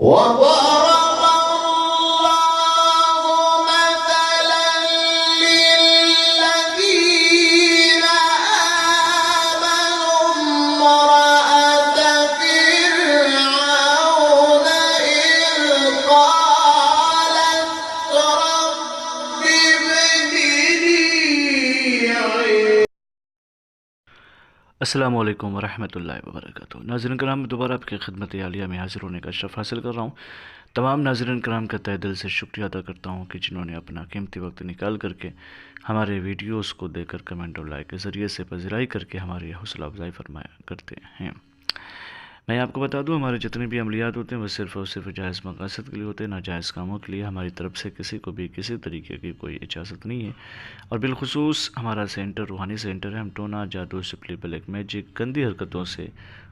وضرب الله مثلا للذين آمنوا امرأة فرعون إذ قالت رب ابن لي السلام علیکم ورحمۃ اللہ وبرکاتہ۔ ناظرین کرام، میں دوبارہ آپ کی خدمت عالیہ میں حاضر ہونے کا شرف حاصل کر رہا ہوں۔ تمام ناظرین کرام کا تہ دل سے شکریہ ادا کرتا ہوں کہ جنہوں نے اپنا قیمتی وقت نکال کر کے ہمارے ویڈیوز کو دیکھ کر کمنٹ اور لائک کے ذریعے سے پذیرائی کر کے ہماری حوصلہ افزائی فرمایا کرتے ہیں۔ میں آپ کو بتا دوں، ہمارے جتنے بھی عملیات ہوتے ہیں وہ صرف اور صرف جائز مقاصد کے لیے ہوتے ہیں، ناجائز کاموں کے لیے ہماری طرف سے کسی کو بھی کسی طریقے کی کوئی اجازت نہیں ہے۔ اور بالخصوص ہمارا سینٹر روحانی سینٹر ہے، ہم ٹونا، جادو، سپلی، بلیک میجک، گندی حرکتوں سے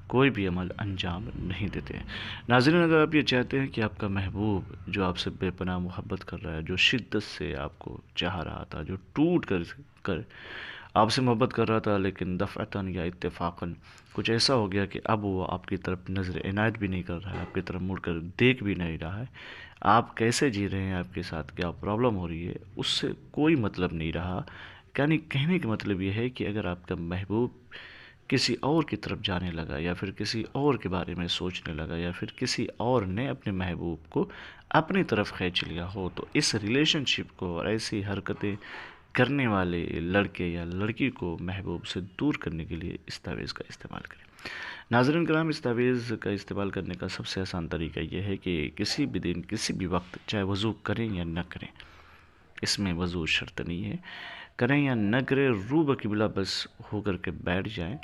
کوئی بھی عمل انجام نہیں دیتے ہیں۔ ناظرین، اگر آپ یہ چاہتے ہیں کہ آپ کا محبوب جو آپ سے بے پناہ محبت کر رہا ہے، جو شدت سے آپ کو چاہ رہا تھا، جو ٹوٹ کر آپ سے محبت کر رہا تھا، لیکن دفعتاً یا اتفاقاً کچھ ایسا ہو گیا کہ اب وہ آپ کی طرف نظر عنایت بھی نہیں کر رہا ہے، آپ کی طرف مڑ کر دیکھ بھی نہیں رہا ہے، آپ کیسے جی رہے ہیں، آپ کے ساتھ کیا پرابلم ہو رہی ہے، اس سے کوئی مطلب نہیں رہا۔ یعنی کہنے کا مطلب یہ ہے کہ اگر آپ کا محبوب کسی اور کی طرف جانے لگا، یا پھر کسی اور کے بارے میں سوچنے لگا، یا پھر کسی اور نے اپنے محبوب کو اپنی طرف کھینچ لیا ہو، تو اس ریلیشن شپ کو اور ایسی حرکتیں کرنے والے لڑکے یا لڑکی کو محبوب سے دور کرنے کے لیے اس تعویذ کا استعمال کریں۔ ناظرین کرام، اس تعویذ کا استعمال کرنے کا سب سے آسان طریقہ یہ ہے کہ کسی بھی دن کسی بھی وقت، چاہے وضو کریں یا نہ کریں، اس میں وضو شرط نہیں ہے، کریں یا نہ کریں، رو بقبلہ بس ہو کر کے بیٹھ جائیں،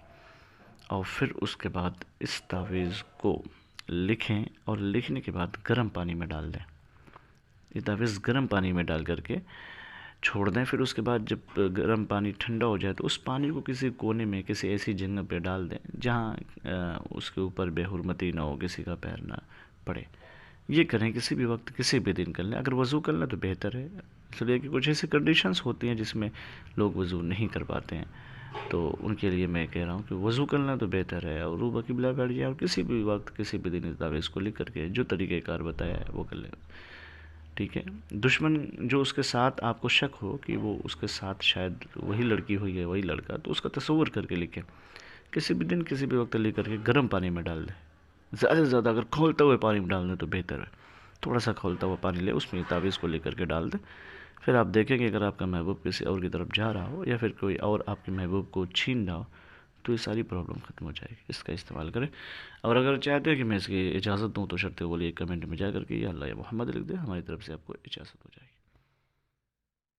اور پھر اس کے بعد اس تعویذ کو لکھیں، اور لکھنے کے بعد گرم پانی میں ڈال دیں۔ یہ تعویذ گرم پانی میں ڈال کر کے چھوڑ دیں۔ پھر اس کے بعد جب گرم پانی ٹھنڈا ہو جائے تو اس پانی کو کسی کونے میں، کسی ایسی جگہ پہ ڈال دیں جہاں اس کے اوپر بے حرمتی نہ ہو، کسی کا پیر نہ پڑے۔ یہ کریں کسی بھی وقت، کسی بھی دن کر لیں۔ اگر وضو کر لیں تو بہتر ہے، اس لیے کہ کچھ ایسی کنڈیشنز ہوتی ہیں جس میں لوگ وضو نہیں کر پاتے ہیں، تو ان کے لیے میں کہہ رہا ہوں کہ وضو کر لیں تو بہتر ہے، اور رو بقبلہ بیٹھ جائے، اور کسی بھی وقت کسی بھی دن اس تعویذ کو لکھ کر کے جو طریقہ کار بتایا ہے وہ کر لیں۔ ٹھیک ہے؟ دشمن جو اس کے ساتھ آپ کو شک ہو کہ وہ اس کے ساتھ شاید وہی لڑکی ہوئی ہے، وہی لڑکا، تو اس کا تصور کر کے لکھیں، کسی بھی دن کسی بھی وقت لکھ کر کے گرم پانی میں ڈال دیں۔ زیادہ سے زیادہ اگر کھولتے ہوئے پانی میں ڈال دیں تو بہتر ہے، تھوڑا سا کھولتا ہوا پانی لے، اس میں تعویذ کو لے کر کے ڈال دیں۔ پھر آپ دیکھیں کہ اگر آپ کا محبوب کسی اور کی طرف جا رہا ہو، یا پھر کوئی اور آپ کے محبوب کو چھین رہا ہو، تو یہ ساری پرابلم ختم ہو جائے گی۔ اس کا استعمال کریں، اور اگر چاہتے ہیں کہ میں اس کی اجازت دوں تو شرط بولیے کمنٹ میں جا کر کے یا اللہ یا محمد لکھ دیں، ہماری طرف سے آپ کو اجازت ہو جائے گی۔